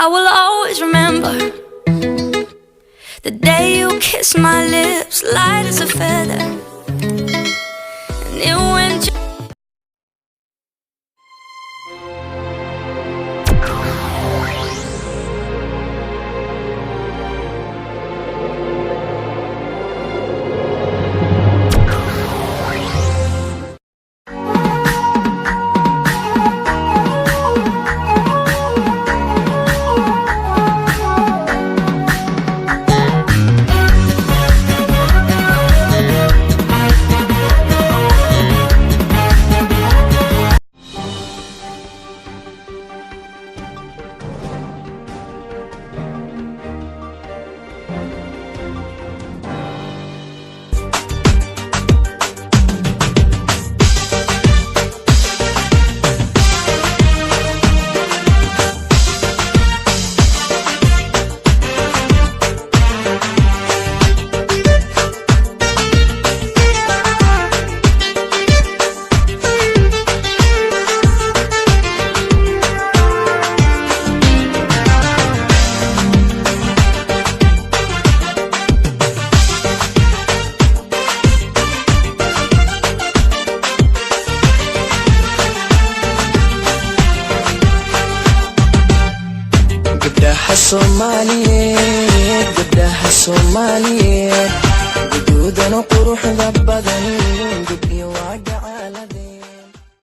I will always remember the day you kissed my lips, light as a feather, and it went Soomaaliyeed, gabdhaha Soomaaliyeed, guduudan oo quruxda badan, gabdhiyo waa